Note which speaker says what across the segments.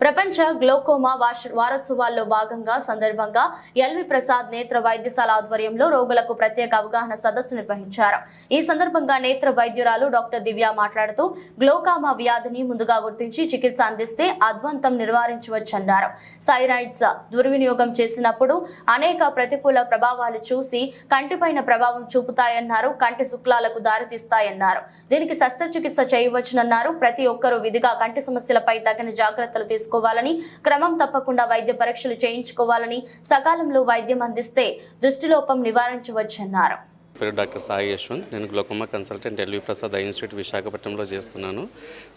Speaker 1: ప్రపంచ గ్లోకోమా వారోత్సవాల్లో భాగంగా సందర్భంగా ఎల్వి ప్రసాద్ నేత్ర వైద్యశాల ఆధ్వర్యంలో రోగులకు ప్రత్యేక అవగాహన సదస్సు నిర్వహించారు. ఈ సందర్భంగా నేత్ర వైద్యురాలు డాక్టర్ దివ్య మాట్లాడుతూ గ్లోకోమా వ్యాధిని ముందుగా గుర్తించి చికిత్స అందిస్తే అద్వంతం నివారించవచ్చన్నారు. థైరాయిడ్స్ దుర్వినియోగం చేసినప్పుడు అనేక ప్రతికూల ప్రభావాలు చూసి కంటిపైన ప్రభావం చూపుతాయన్నారు. కంటి శుక్లాలకు దారితీస్తాయన్నారు. దీనికి శస్త్రచికిత్స చేయవచ్చునన్నారు. ప్రతి ఒక్కరూ విధిగా కంటి సమస్యలపై తగిన జాగ్రత్తలు తీసుకోవాలని, క్రమం తప్పకుండా వైద్య పరీక్షలు చేయించుకోవాలని, సకాలంలో వైద్యం అందిస్తే దృష్టిలోపం నివారించవచ్చన్నారు.
Speaker 2: పేరు డాక్టర్ సాయి యశ్వంత్. నేను glaucoma consultant LV Prasad eye institute విశాఖపట్నంలో చేస్తున్నాను.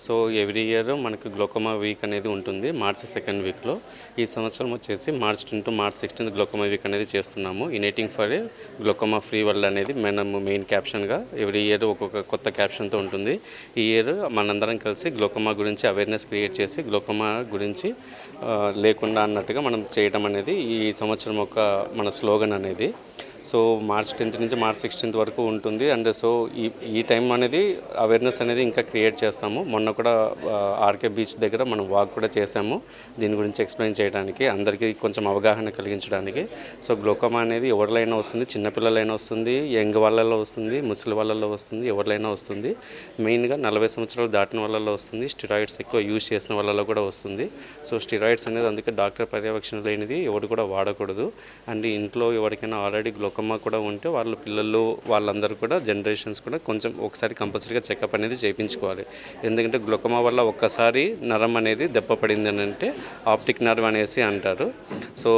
Speaker 2: సో ఎవ్రీ ఇయర్ మనకు గ్లోకోమా వీక్ అనేది ఉంటుంది మార్చి 2nd వీక్లో. ఈ సంవత్సరం వచ్చేసి March 10 to March 16 glaucoma week అనేది చేస్తున్నాము. Uniting for glaucoma free world అనేది మనము మెయిన్ క్యాప్షన్గా ఎవ్రీ ఇయర్ ఒక్కొక్క కొత్త క్యాప్షన్తో ఉంటుంది. ఈ ఇయర్ మనందరం కలిసి గ్లోకోమా గురించి అవేర్నెస్ క్రియేట్ చేసి గ్లోకోమా గురించి లేకుండా అన్నట్టుగా మనం చేయడం అనేది ఈ సంవత్సరం ఒక మన స్లోగన్ అనేది. సో మార్చ్ 10th నుంచి మార్చ్ 16th వరకు ఉంటుంది. అండ్ సో ఈ టైం అనేది అవేర్నెస్ అనేది ఇంకా క్రియేట్ చేస్తాము. మొన్న కూడా ఆర్కే బీచ్ దగ్గర మనం వాక్ కూడా చేసాము దీని గురించి ఎక్స్ప్లెయిన్ చేయడానికి, అందరికీ కొంచెం అవగాహన కలిగించడానికి. సో గ్లోకోమా అనేది ఎవరిలైనా వస్తుంది, చిన్నపిల్లలైనా వస్తుంది, యంగ్ వాళ్ళలో వస్తుంది, ముసలి వాళ్ళలో వస్తుంది, ఎవరిలైనా వస్తుంది. మెయిన్గా 40 సంవత్సరాలు దాటిన వాళ్ళలో వస్తుంది. స్టిరాయిడ్స్ ఎక్కువ యూజ్ చేసిన వాళ్ళలో కూడా వస్తుంది. సో స్టిరాయిడ్స్ అనేది అందుకే డాక్టర్ పర్యవేక్షణ లేనిది ఎవరు కూడా వాడకూడదు. అండ్ ఇంట్లో ఎవరికైనా ఆల్రెడీ గ్లోకోమా కూడా ఉంటే వాళ్ళ పిల్లలు వాళ్ళందరూ కూడా జనరేషన్స్ కూడా కొంచెం ఒకసారి కంపల్సరీగా చెకప్ అనేది చేయించుకోవాలి. ఎందుకంటే గ్లోకోమా వల్ల ఒక్కసారి నరం అనేది దెబ్బపడింది అని అంటే ఆప్టిక్ నర్వ్ అనేసి అంటారు. సో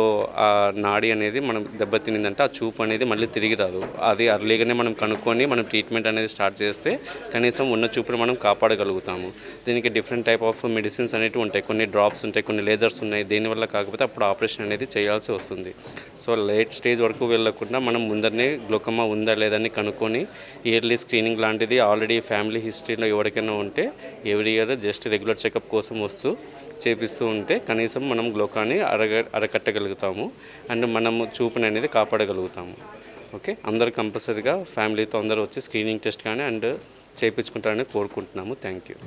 Speaker 2: ఆ నాడి అనేది మనం దెబ్బతినిందంటే ఆ చూపు అనేది మళ్ళీ తిరిగి రాదు. అది అర్లీగానే మనం కనుక్కొని మనం ట్రీట్మెంట్ అనేది స్టార్ట్ చేస్తే కనీసం ఉన్న చూపును మనం కాపాడగలుగుతాము. దీనికి డిఫరెంట్ టైప్ ఆఫ్ మెడిసిన్స్ అనేవి ఉంటాయి. కొన్ని డ్రాప్స్ ఉంటాయి, కొన్ని లేజర్స్ ఉన్నాయి. దీనివల్ల కాకపోతే అప్పుడు ఆపరేషన్ అనేది చేయాల్సి వస్తుంది. సో లేట్ స్టేజ్ వరకు వెళ్ళకుండా మనం ముందరనే గ్లోకోమా ఉందా లేదని కనుక్కొని ఇయర్లీ స్క్రీనింగ్ లాంటిది ఆల్రెడీ ఫ్యామిలీ హిస్టరీలో ఎవరికైనా ఉంటే every year just regular checkup కోసం వస్తూ చేపిస్తూ ఉంటే కనీసం మనం గ్లోకాని అరకట్టగలుగుతాము. అండ్ మనము చూపుని అనేది కాపాడగలుగుతాము. ఓకే, అందరూ కంపల్సరీగా ఫ్యామిలీతో అందరూ వచ్చి స్క్రీనింగ్ టెస్ట్ కానీ అండ్ చేయించుకుంటారని కోరుకుంటున్నాము. Thank you.